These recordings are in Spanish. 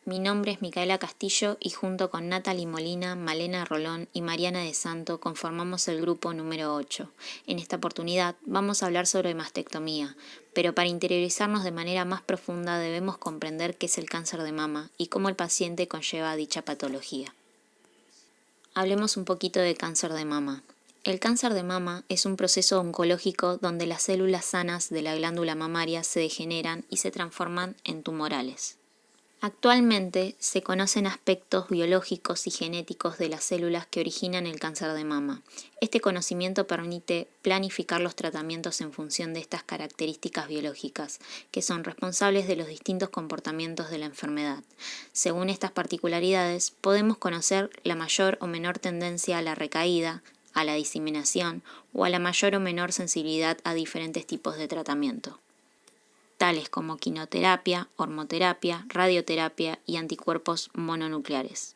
Mi nombre es Micaela Castillo y junto con Natalie Molina, Malena Rolón y Mariana de Santo conformamos el grupo número 8. En esta oportunidad vamos a hablar sobre mastectomía, pero para interiorizarnos de manera más profunda debemos comprender qué es el cáncer de mama y cómo el paciente conlleva dicha patología. Hablemos un poquito de cáncer de mama. El cáncer de mama es un proceso oncológico donde las células sanas de la glándula mamaria se degeneran y se transforman en tumorales. Actualmente se conocen aspectos biológicos y genéticos de las células que originan el cáncer de mama. Este conocimiento permite planificar los tratamientos en función de estas características biológicas, que son responsables de los distintos comportamientos de la enfermedad. Según estas particularidades, podemos conocer la mayor o menor tendencia a la recaída, a la diseminación o a la mayor o menor sensibilidad a diferentes tipos de tratamiento, tales como quimioterapia, hormoterapia, radioterapia y anticuerpos mononucleares.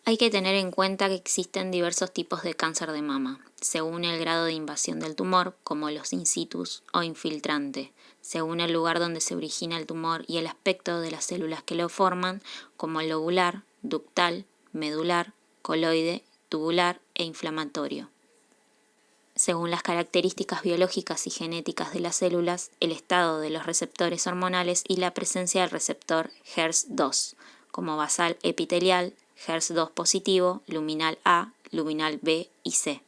Hay que tener en cuenta que existen diversos tipos de cáncer de mama, según el grado de invasión del tumor, como los in situ o infiltrante, según el lugar donde se origina el tumor y el aspecto de las células que lo forman, como el lobular, ductal, medular, coloide, tubular e inflamatorio. Según las características biológicas y genéticas de las células, el estado de los receptores hormonales y la presencia del receptor HERS2, como basal epitelial, HERS2 positivo, luminal A, luminal B y C.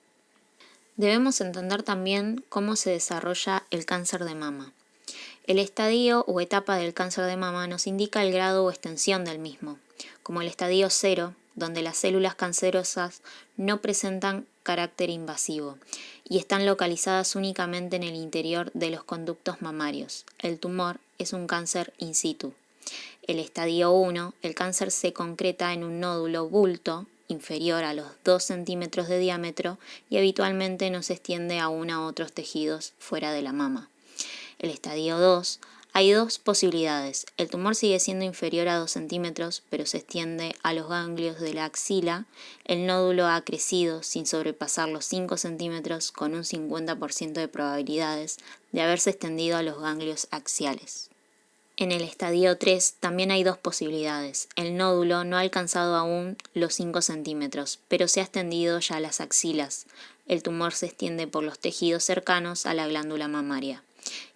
Debemos entender también cómo se desarrolla el cáncer de mama. El estadio o etapa del cáncer de mama nos indica el grado o extensión del mismo, como el estadio 0, donde las células cancerosas no presentan carácter invasivo y están localizadas únicamente en el interior de los conductos mamarios. El tumor es un cáncer in situ. El estadio 1, el cáncer se concreta en un nódulo bulto inferior a los 2 centímetros de diámetro y habitualmente no se extiende aún a otros tejidos fuera de la mama. El estadio 2, hay dos posibilidades. El tumor sigue siendo inferior a 2 centímetros, pero se extiende a los ganglios de la axila. El nódulo ha crecido sin sobrepasar los 5 centímetros con un 50% de probabilidades de haberse extendido a los ganglios axiales. En el estadio 3 también hay dos posibilidades. El nódulo no ha alcanzado aún los 5 centímetros, pero se ha extendido ya a las axilas. El tumor se extiende por los tejidos cercanos a la glándula mamaria.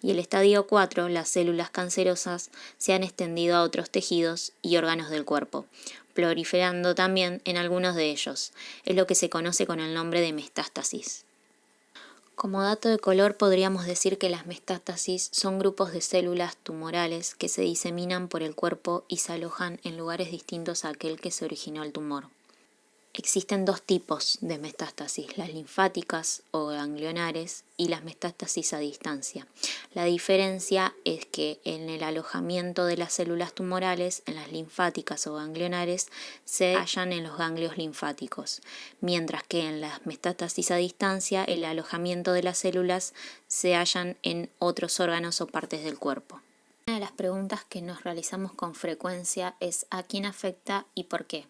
Y el estadio 4, las células cancerosas se han extendido a otros tejidos y órganos del cuerpo, proliferando también en algunos de ellos. Es lo que se conoce con el nombre de metástasis. Como dato de color podríamos decir que las metástasis son grupos de células tumorales que se diseminan por el cuerpo y se alojan en lugares distintos a aquel que se originó el tumor. Existen dos tipos de metástasis, las linfáticas o ganglionares y las metástasis a distancia. La diferencia es que en el alojamiento de las células tumorales, en las linfáticas o ganglionares, se hallan en los ganglios linfáticos, mientras que en las metástasis a distancia, el alojamiento de las células se hallan en otros órganos o partes del cuerpo. Una de las preguntas que nos realizamos con frecuencia es ¿a quién afecta y por qué?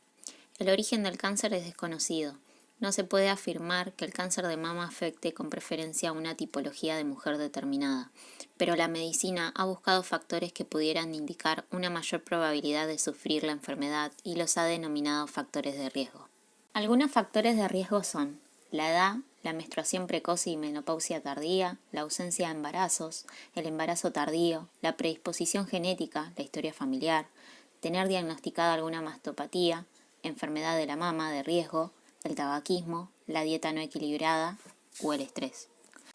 El origen del cáncer es desconocido. No se puede afirmar que el cáncer de mama afecte con preferencia a una tipología de mujer determinada, pero la medicina ha buscado factores que pudieran indicar una mayor probabilidad de sufrir la enfermedad y los ha denominado factores de riesgo. Algunos factores de riesgo son la edad, la menstruación precoz y menopausia tardía, la ausencia de embarazos, el embarazo tardío, la predisposición genética, la historia familiar, tener diagnosticada alguna mastopatía, enfermedad de la mama de riesgo, el tabaquismo, la dieta no equilibrada o el estrés.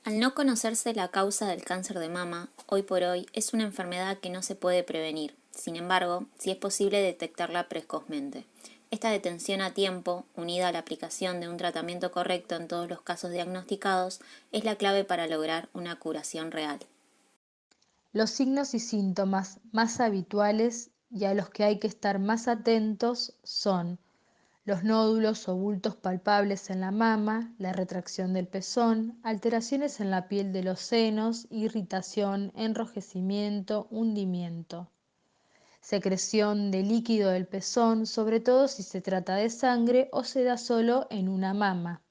Al no conocerse la causa del cáncer de mama, hoy por hoy es una enfermedad que no se puede prevenir. Sin embargo, sí es posible detectarla precozmente. Esta detención a tiempo, unida a la aplicación de un tratamiento correcto en todos los casos diagnosticados, es la clave para lograr una curación real. Los signos y síntomas más habituales y a los que hay que estar más atentos son los nódulos o bultos palpables en la mama, la retracción del pezón, alteraciones en la piel de los senos, irritación, enrojecimiento, hundimiento, secreción de líquido del pezón, sobre todo si se trata de sangre o se da solo en una mama,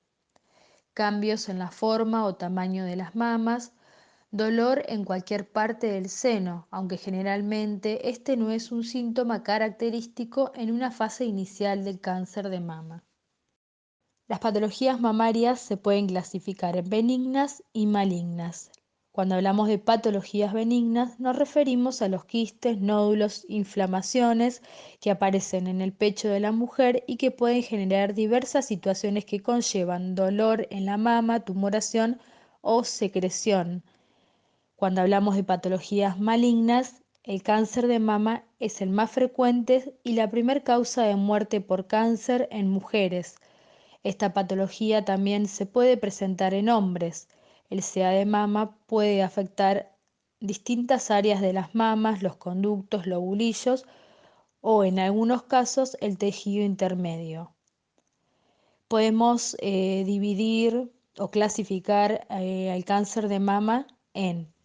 cambios en la forma o tamaño de las mamas, Dolor en cualquier parte del seno, aunque generalmente este no es un síntoma característico en una fase inicial del cáncer de mama. Las patologías mamarias se pueden clasificar en benignas y malignas. Cuando hablamos de patologías benignas, nos referimos a los quistes, nódulos, inflamaciones que aparecen en el pecho de la mujer y que pueden generar diversas situaciones que conllevan dolor en la mama, tumoración o secreción. Cuando hablamos de patologías malignas, el cáncer de mama es el más frecuente y la primer causa de muerte por cáncer en mujeres. Esta patología también se puede presentar en hombres. El CA de mama puede afectar distintas áreas de las mamas, los conductos, lobulillos o en algunos casos el tejido intermedio. Podemos dividir o clasificar el cáncer de mama en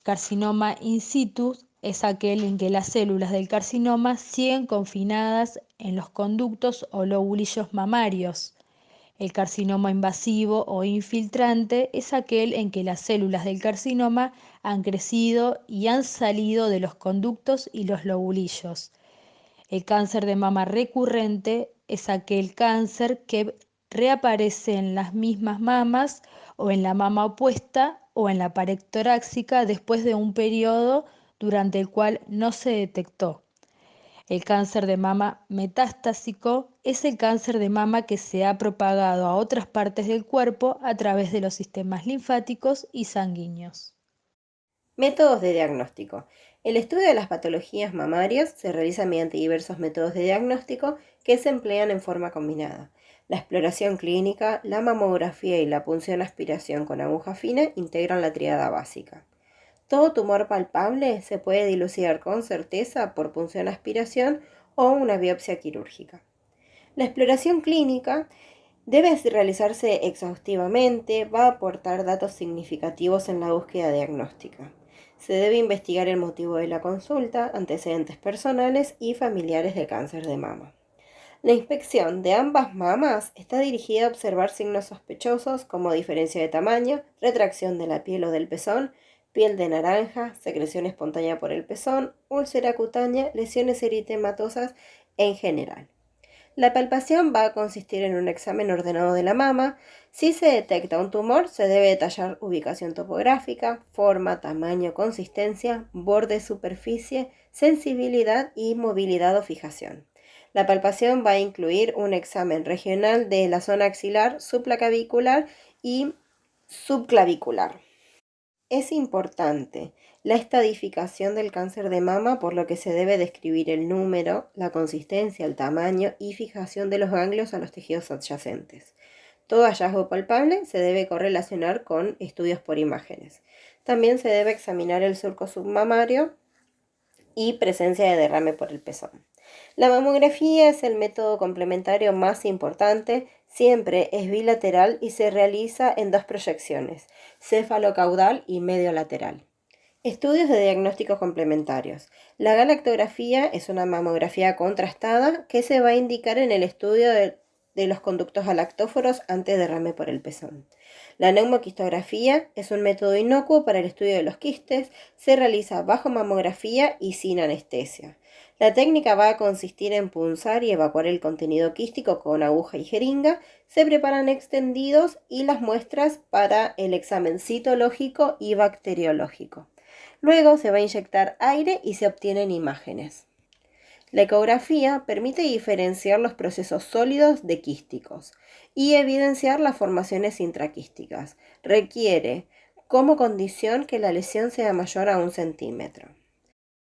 carcinoma in situ, es aquel en que las células del carcinoma siguen confinadas en los conductos o lobulillos mamarios. El carcinoma invasivo o infiltrante es aquel en que las células del carcinoma han crecido y han salido de los conductos y los lobulillos. El cáncer de mama recurrente es aquel cáncer que reaparece en las mismas mamas o en la mama opuesta o en la pared torácica después de un periodo durante el cual no se detectó. El cáncer de mama metastásico es el cáncer de mama que se ha propagado a otras partes del cuerpo a través de los sistemas linfáticos y sanguíneos. Métodos de diagnóstico. El estudio de las patologías mamarias se realiza mediante diversos métodos de diagnóstico que se emplean en forma combinada. La exploración clínica, la mamografía y la punción aspiración con aguja fina integran la tríada básica. Todo tumor palpable se puede dilucidar con certeza por punción aspiración o una biopsia quirúrgica. La exploración clínica debe realizarse exhaustivamente, va a aportar datos significativos en la búsqueda diagnóstica. Se debe investigar el motivo de la consulta, antecedentes personales y familiares de cáncer de mama. La inspección de ambas mamas está dirigida a observar signos sospechosos como diferencia de tamaño, retracción de la piel o del pezón, piel de naranja, secreción espontánea por el pezón, úlcera cutánea, lesiones eritematosas en general. La palpación va a consistir en un examen ordenado de la mama. Si se detecta un tumor, se debe detallar ubicación topográfica, forma, tamaño, consistencia, borde, superficie, sensibilidad y movilidad o fijación. La palpación va a incluir un examen regional de la zona axilar, supraclavicular y subclavicular. Es importante la estadificación del cáncer de mama, por lo que se debe describir el número, la consistencia, el tamaño y fijación de los ganglios a los tejidos adyacentes. Todo hallazgo palpable se debe correlacionar con estudios por imágenes. También se debe examinar el surco submamario y presencia de derrame por el pezón. La mamografía es el método complementario más importante, siempre es bilateral y se realiza en dos proyecciones, céfalo-caudal y medio-lateral. Estudios de diagnósticos complementarios. La galactografía es una mamografía contrastada que se va a indicar en el estudio de los conductos galactóforos ante derrame por el pezón. La neumoquistografía es un método inocuo para el estudio de los quistes, se realiza bajo mamografía y sin anestesia. La técnica va a consistir en punzar y evacuar el contenido quístico con aguja y jeringa, se preparan extendidos y las muestras para el examen citológico y bacteriológico. Luego se va a inyectar aire y se obtienen imágenes. La ecografía permite diferenciar los procesos sólidos de quísticos y evidenciar las formaciones intraquísticas. Requiere como condición que la lesión sea mayor a 1 centímetro.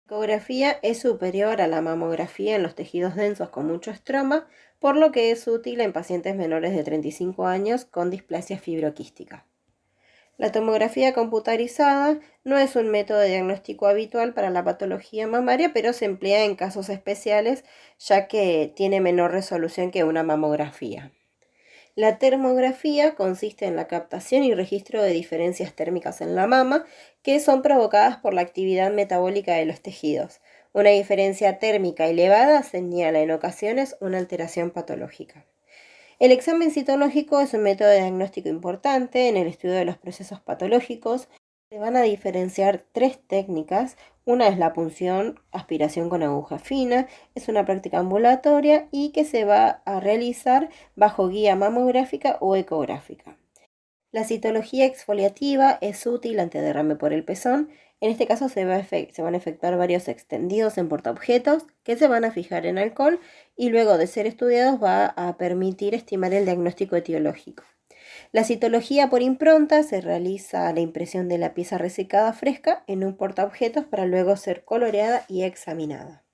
La ecografía es superior a la mamografía en los tejidos densos con mucho estroma, por lo que es útil en pacientes menores de 35 años con displasia fibroquística. La tomografía computarizada no es un método de diagnóstico habitual para la patología mamaria, pero se emplea en casos especiales, ya que tiene menor resolución que una mamografía. La termografía consiste en la captación y registro de diferencias térmicas en la mama que son provocadas por la actividad metabólica de los tejidos. Una diferencia térmica elevada señala en ocasiones una alteración patológica. El examen citológico es un método de diagnóstico importante en el estudio de los procesos patológicos. Se van a diferenciar tres técnicas. Una es la punción, aspiración con aguja fina, es una práctica ambulatoria y que se va a realizar bajo guía mamográfica o ecográfica. La citología exfoliativa es útil ante derrame por el pezón. En este caso se van a efectuar varios extendidos en portaobjetos que se van a fijar en alcohol y luego de ser estudiados va a permitir estimar el diagnóstico etiológico. La citología por impronta se realiza la impresión de la pieza resecada fresca en un portaobjetos para luego ser coloreada y examinada.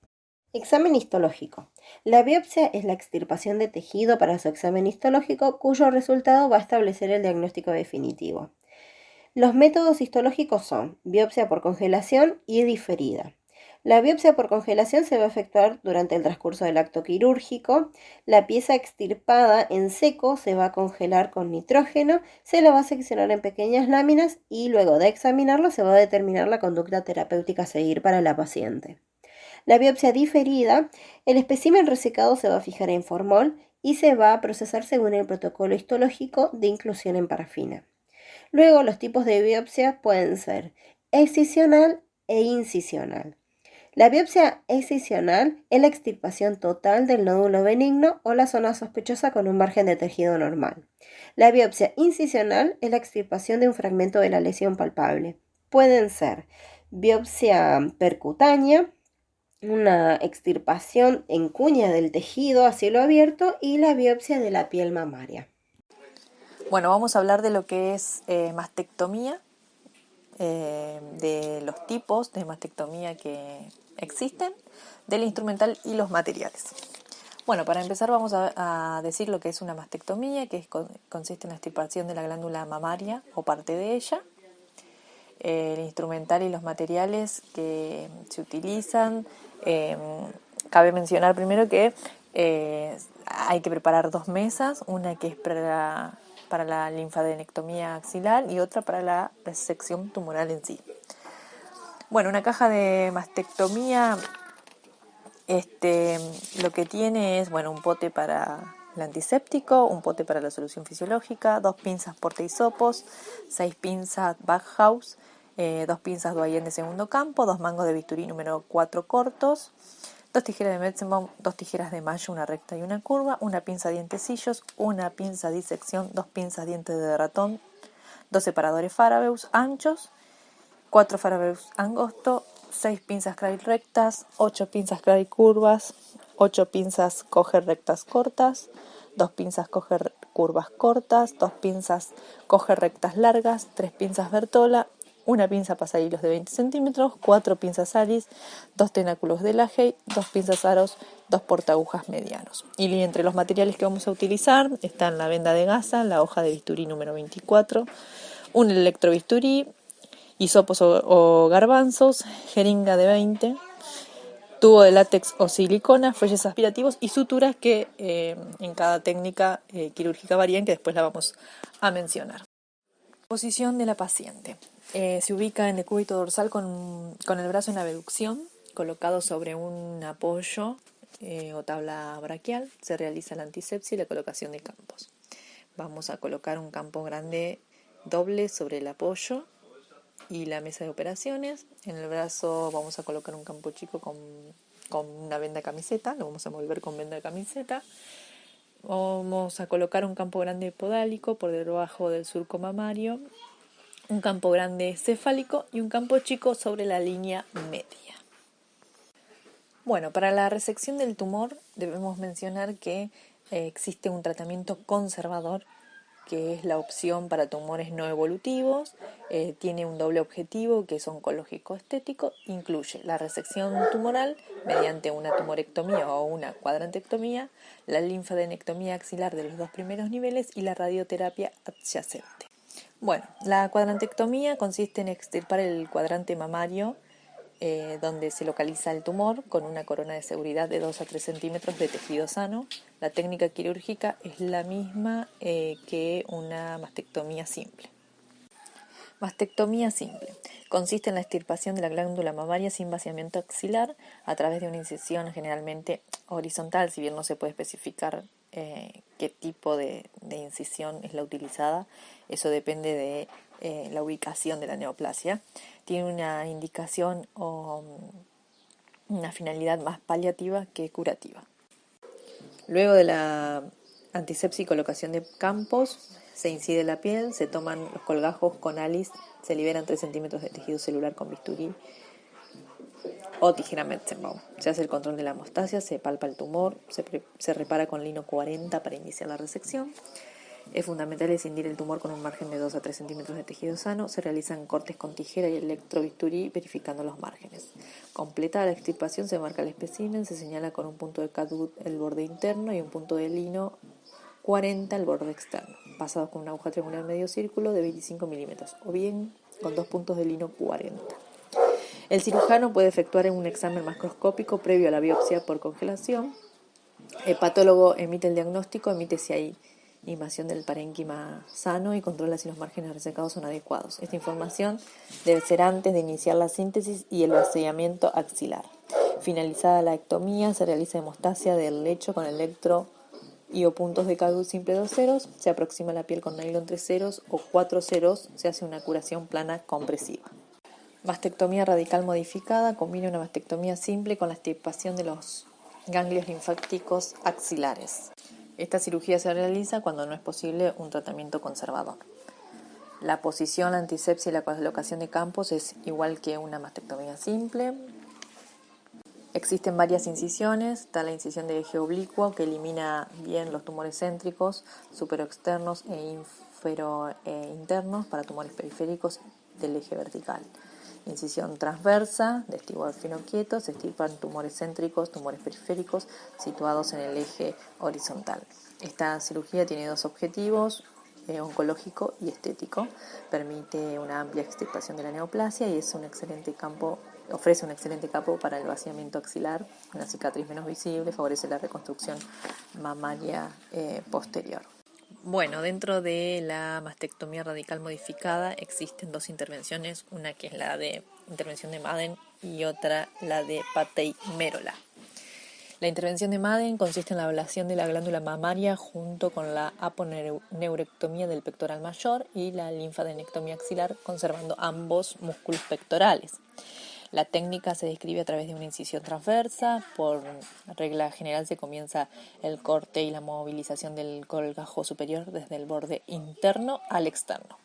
Examen histológico. La biopsia es la extirpación de tejido para su examen histológico, cuyo resultado va a establecer el diagnóstico definitivo. Los métodos histológicos son biopsia por congelación y diferida. La biopsia por congelación se va a efectuar durante el transcurso del acto quirúrgico. La pieza extirpada en seco se va a congelar con nitrógeno, se la va a seccionar en pequeñas láminas y luego de examinarlo se va a determinar la conducta terapéutica a seguir para la paciente. La biopsia diferida, el espécimen resecado se va a fijar en formol y se va a procesar según el protocolo histológico de inclusión en parafina. Luego, los tipos de biopsia pueden ser excisional e incisional. La biopsia excisional es la extirpación total del nódulo benigno o la zona sospechosa con un margen de tejido normal. La biopsia incisional es la extirpación de un fragmento de la lesión palpable. Pueden ser biopsia percutánea, una extirpación en cuña del tejido a cielo abierto y la biopsia de la piel mamaria. Bueno, vamos a hablar de lo que es mastectomía, de los tipos de mastectomía que existen, del instrumental y los materiales. Bueno, para empezar vamos a decir lo que es una mastectomía, que consiste en la extirpación de la glándula mamaria o parte de ella. El instrumental y los materiales que se utilizan, cabe mencionar primero que hay que preparar 2 mesas, una que es para la linfadenectomía axilar y otra para la resección tumoral en sí. Bueno, una caja de mastectomía lo que tiene es un pote para el antiséptico, un pote para la solución fisiológica, 2 pinzas portahisopos, 6 pinzas Bachhaus, 2 pinzas Doyen de segundo campo, 2 mangos de bisturí número 4 cortos, 2 tijeras de Metzenbaum, 2 tijeras de mayo, una recta y una curva, una pinza dientecillos, una pinza disección, 2 pinzas dientes de ratón, 2 separadores Farabeus anchos, 4 Farabeus angosto, 6 pinzas Cray rectas, 8 pinzas Cray curvas, 8 pinzas Coger rectas cortas, 2 pinzas Coger curvas cortas, 2 pinzas Coger rectas largas, 3 pinzas Bertola, una pinza pasahilos de 20 centímetros, 4 pinzas Aris, 2 tenáculos de Lahey, 2 pinzas aros, 2 portaagujas medianos. Y entre los materiales que vamos a utilizar están la venda de gasa, la hoja de bisturí número 24, un electrobisturí, hisopos o garbanzos, jeringa de 20, tubo de látex o silicona, fuelles aspirativos y suturas que en cada técnica quirúrgica varían, que después la vamos a mencionar. Posición de la paciente. Se ubica en decúbito dorsal con el brazo en abducción, colocado sobre un apoyo o tabla braquial. Se realiza la antisepsia y la colocación de campos. Vamos a colocar un campo grande doble sobre el apoyo y la mesa de operaciones. En el brazo vamos a colocar un campo chico con una venda camiseta, lo vamos a envolver con venda de camiseta. Vamos a colocar un campo grande podálico por debajo del surco mamario, un campo grande cefálico y un campo chico sobre la línea media. Bueno, para la resección del tumor debemos mencionar que existe un tratamiento conservador, que es la opción para tumores no evolutivos, tiene un doble objetivo que es oncológico-estético, incluye la resección tumoral mediante una tumorectomía o una cuadrantectomía, la linfadenectomía axilar de los 2 primeros niveles y la radioterapia adyacente. Bueno, la cuadrantectomía consiste en extirpar el cuadrante mamario donde se localiza el tumor con una corona de seguridad de 2 a 3 centímetros de tejido sano. La técnica quirúrgica es la misma que una mastectomía simple. Mastectomía simple. Consiste en la extirpación de la glándula mamaria sin vaciamiento axilar a través de una incisión generalmente horizontal, si bien no se puede especificar qué tipo de incisión es la utilizada. Eso depende de la ubicación de la neoplasia, tiene una indicación o una finalidad más paliativa que curativa. Luego de la antisepsia y colocación de campos, se incide la piel, se toman los colgajos con ALICE, se liberan 3 centímetros de tejido celular con bisturí o tijera Metzenbaum. Se hace el control de la hemostasia, se palpa el tumor, se repara con lino 40 para iniciar la resección. Es fundamental escindir el tumor con un margen de 2 a 3 centímetros de tejido sano. Se realizan cortes con tijera y electrobisturí verificando los márgenes. Completada la extirpación, se marca el espécimen, se señala con un punto de CAD el borde interno y un punto de lino 40 el borde externo, pasados con una aguja triangular medio círculo de 25 milímetros o bien con 2 puntos de lino 40. El cirujano puede efectuar un examen macroscópico previo a la biopsia por congelación. El patólogo emite el diagnóstico, emite si hay invasión del parénquima sano y controla si los márgenes resecados son adecuados. Esta información debe ser antes de iniciar la síntesis y el vaciamiento axilar. Finalizada la ectomía, se realiza hemostasia del lecho con electro y o puntos de CADU simple 2 ceros, se aproxima la piel con nylon 3 ceros o 4 ceros, se hace una curación plana compresiva. Mastectomía radical modificada combina una mastectomía simple con la extirpación de los ganglios linfáticos axilares. Esta cirugía se realiza cuando no es posible un tratamiento conservador. La posición, la antisepsia y la colocación de campos es igual que una mastectomía simple. Existen varias incisiones. Está la incisión de eje oblicuo que elimina bien los tumores céntricos, superoexternos e internos para tumores periféricos del eje vertical. Incisión transversa de estibor fino quieto, se extirpan tumores céntricos, tumores periféricos situados en el eje horizontal. Esta cirugía tiene dos objetivos, oncológico y estético. Permite una amplia extirpación de la neoplasia y ofrece un excelente campo para el vaciamiento axilar, una cicatriz menos visible, favorece la reconstrucción mamaria posterior. Bueno, dentro de la mastectomía radical modificada existen dos intervenciones, una que es la de intervención de Madden y otra la de Patey-Merola. La intervención de Madden consiste en la ablación de la glándula mamaria junto con la aponeurectomía del pectoral mayor y la linfadenectomía axilar, conservando ambos músculos pectorales. La técnica se describe a través de una incisión transversa. Por regla general se comienza el corte y la movilización del colgajo superior desde el borde interno al externo.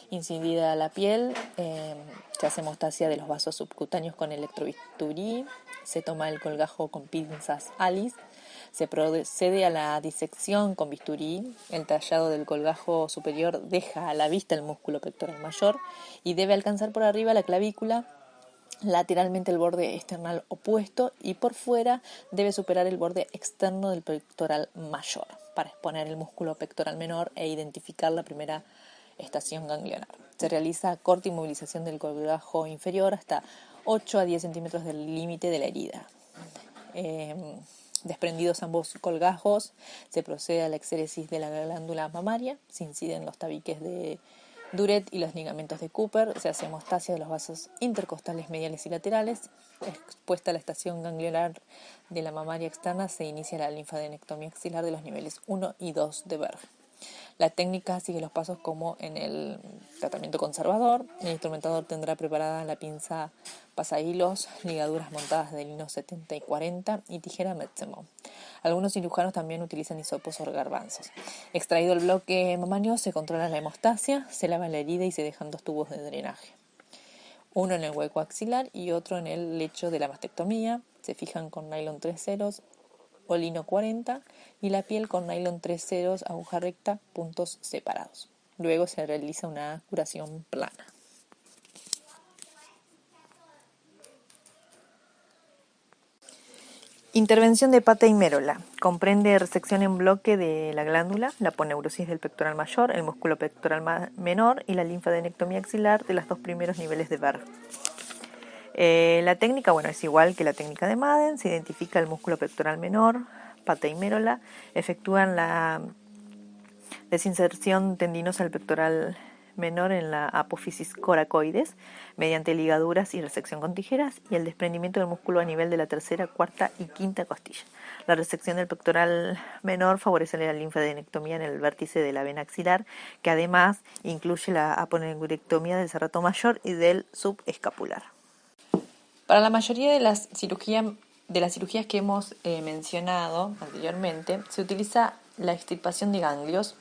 Incidida la piel, se hace hemostasia de los vasos subcutáneos con electrobisturí, se toma el colgajo con pinzas ALICE, se procede a la disección con bisturí. El tallado del colgajo superior deja a la vista el músculo pectoral mayor y debe alcanzar por arriba la clavícula, lateralmente el borde external opuesto, y por fuera debe superar el borde externo del pectoral mayor para exponer el músculo pectoral menor e identificar la primera estación ganglionar. Se realiza corte y movilización del colgajo inferior hasta 8 a 10 centímetros del límite de la herida. Desprendidos ambos colgajos, se procede a la exéresis de la glándula mamaria, se inciden los tabiques de Duret y los ligamentos de Cooper, se hace hemostasia de los vasos intercostales mediales y laterales. Expuesta a la estación ganglionar de la mamaria externa, se inicia la linfadenectomía axilar de los niveles 1 y 2 de Berg. La técnica sigue los pasos como en el tratamiento conservador. El instrumentador tendrá preparada la pinza pasahilos, ligaduras montadas de lino 70 y 40 y tijera Metzenbaum. Algunos cirujanos también utilizan hisopos o garbanzos. Extraído el bloque mamário, se controla la hemostasia, se lava la herida y se dejan 2 tubos de drenaje. Uno en el hueco axilar y otro en el lecho de la mastectomía. Se fijan con nylon 3 ceros o lino 40 y la piel con nylon 3 ceros, aguja recta, puntos separados. Luego se realiza una curación plana. Intervención de Patey-Merola. Comprende resección en bloque de la glándula, la aponeurosis del pectoral mayor, el músculo pectoral menor y la linfadenectomía axilar de los 2 primeros niveles de Berg. La técnica, es igual que la técnica de Madden. Se identifica el músculo pectoral menor, Patey-Merola, efectúan la desinserción tendinosa del pectoral menor en la apófisis coracoides mediante ligaduras y resección con tijeras, y el desprendimiento del músculo a nivel de la tercera, cuarta y quinta costilla. La resección del pectoral menor favorece la linfadenectomía en el vértice de la vena axilar, que además incluye la aponeurectomía del serrato mayor y del subescapular. Para la mayoría de las cirugías que hemos mencionado anteriormente, se utiliza la extirpación de ganglios,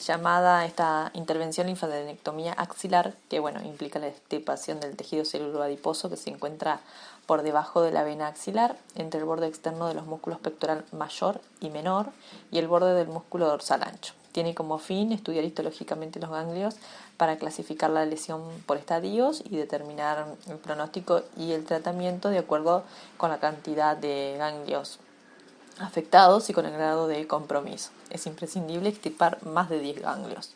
llamada esta intervención linfadenectomía axilar, que implica la extirpación del tejido celular adiposo que se encuentra por debajo de la vena axilar, entre el borde externo de los músculos pectoral mayor y menor y el borde del músculo dorsal ancho. Tiene como fin estudiar histológicamente los ganglios para clasificar la lesión por estadios y determinar el pronóstico y el tratamiento de acuerdo con la cantidad de ganglios afectados y con el grado de compromiso. Es imprescindible extirpar más de 10 ganglios.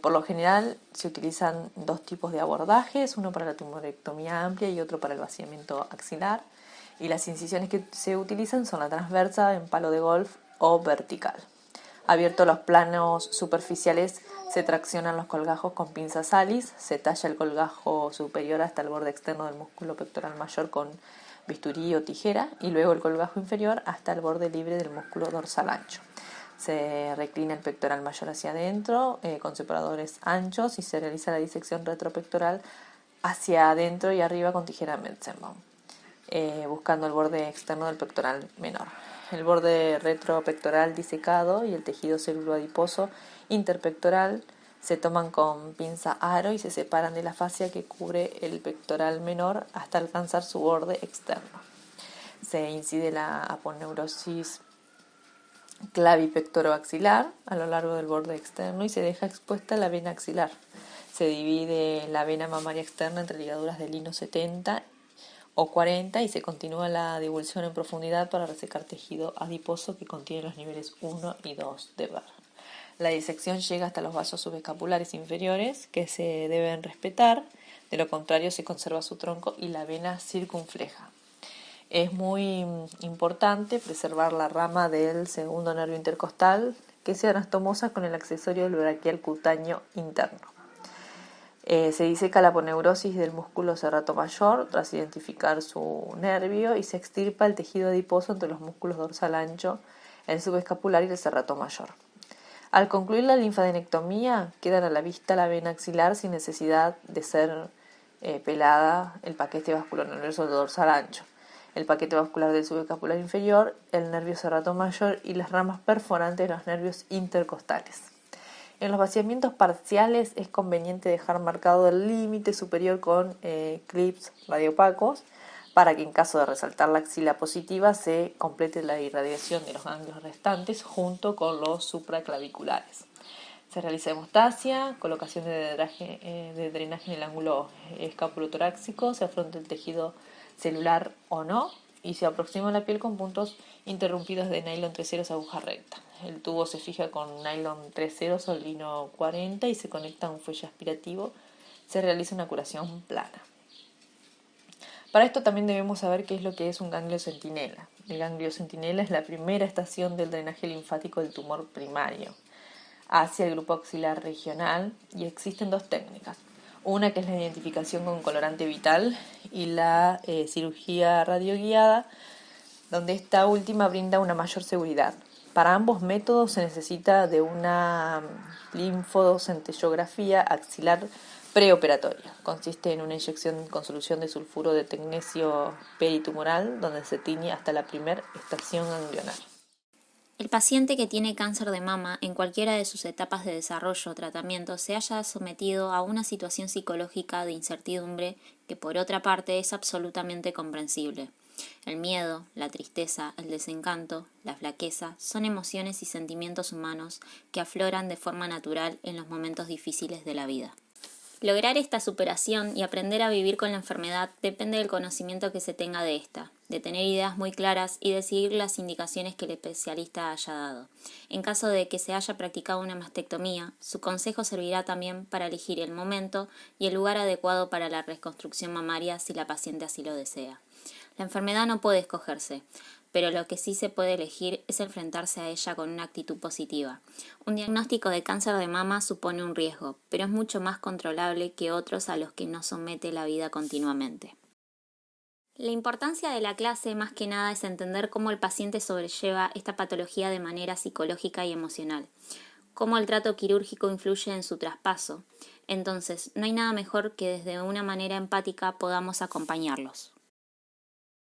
Por lo general se utilizan dos tipos de abordajes, uno para la tumorectomía amplia y otro para el vaciamiento axilar. Y las incisiones que se utilizan son la transversa, en palo de golf o vertical. Abiertos los planos superficiales, se traccionan los colgajos con pinza Salis, se talla el colgajo superior hasta el borde externo del músculo pectoral mayor con bisturí o tijera y luego el colgajo inferior hasta el borde libre del músculo dorsal ancho. Se reclina el pectoral mayor hacia adentro con separadores anchos y se realiza la disección retropectoral hacia adentro y arriba con tijera Metzenbaum, buscando el borde externo del pectoral menor. El borde retropectoral disecado y el tejido celuloadiposo interpectoral se toman con pinza aro y se separan de la fascia que cubre el pectoral menor hasta alcanzar su borde externo. Se incide la aponeurosis clavipectoroaxilar a lo largo del borde externo y se deja expuesta la vena axilar. Se divide la vena mamaria externa entre ligaduras de lino 70 o 40 y se continúa la divulsión en profundidad para resecar tejido adiposo que contiene los niveles 1 y 2 de Barr. La disección llega hasta los vasos subescapulares inferiores, que se deben respetar, de lo contrario se conserva su tronco y la vena circunfleja. Es muy importante preservar la rama del segundo nervio intercostal, que sea anastomosa con el accesorio del braquial cutáneo interno. Se diseca la aponeurosis del músculo serrato mayor tras identificar su nervio y se extirpa el tejido adiposo entre los músculos dorsal ancho, el subescapular y el serrato mayor. Al concluir la linfadenectomía, quedan a la vista la vena axilar sin necesidad de ser pelada el paquete vascular-nervioso dorsal ancho, el paquete vascular del subescapular inferior, el nervio serrato mayor y las ramas perforantes de los nervios intercostales. En los vaciamientos parciales es conveniente dejar marcado el límite superior con clips radiopacos para que en caso de resaltar la axila positiva se complete la irradiación de los ganglios restantes junto con los supraclaviculares. Se realiza hemostasia, colocación de drenaje en el ángulo escapulotorácico, se afronta el tejido celular o no y se aproxima la piel con puntos interrumpidos de nylon 3/0 aguja recta. El tubo se fija con nylon 3/0 o lino 40 y se conecta a un fuelle aspirativo. Se realiza una curación plana. Para esto también debemos saber qué es lo que es un ganglio centinela. El ganglio centinela es la primera estación del drenaje linfático del tumor primario hacia el grupo axilar regional y existen dos técnicas. Una que es la identificación con colorante vital y la cirugía radioguiada, donde esta última brinda una mayor seguridad. Para ambos métodos se necesita de una linfocentellografía axilar preoperatoria. Consiste en una inyección con solución de sulfuro de tecnecio peritumoral, donde se tiñe hasta la primera estación ganglionar. El paciente que tiene cáncer de mama en cualquiera de sus etapas de desarrollo o tratamiento se halla sometido a una situación psicológica de incertidumbre que por otra parte es absolutamente comprensible. El miedo, la tristeza, el desencanto, la flaqueza son emociones y sentimientos humanos que afloran de forma natural en los momentos difíciles de la vida. Lograr esta superación y aprender a vivir con la enfermedad depende del conocimiento que se tenga de esta, de tener ideas muy claras y de seguir las indicaciones que el especialista haya dado. En caso de que se haya practicado una mastectomía, su consejo servirá también para elegir el momento y el lugar adecuado para la reconstrucción mamaria si la paciente así lo desea. La enfermedad no puede escogerse. pero lo que sí se puede elegir es enfrentarse a ella con una actitud positiva. Un diagnóstico de cáncer de mama supone un riesgo, pero es mucho más controlable que otros a los que nos somete la vida continuamente. La importancia de la clase más que nada es entender cómo el paciente sobrelleva esta patología de manera psicológica y emocional, cómo el trato quirúrgico influye en su traspaso. Entonces, no hay nada mejor que desde una manera empática podamos acompañarlos.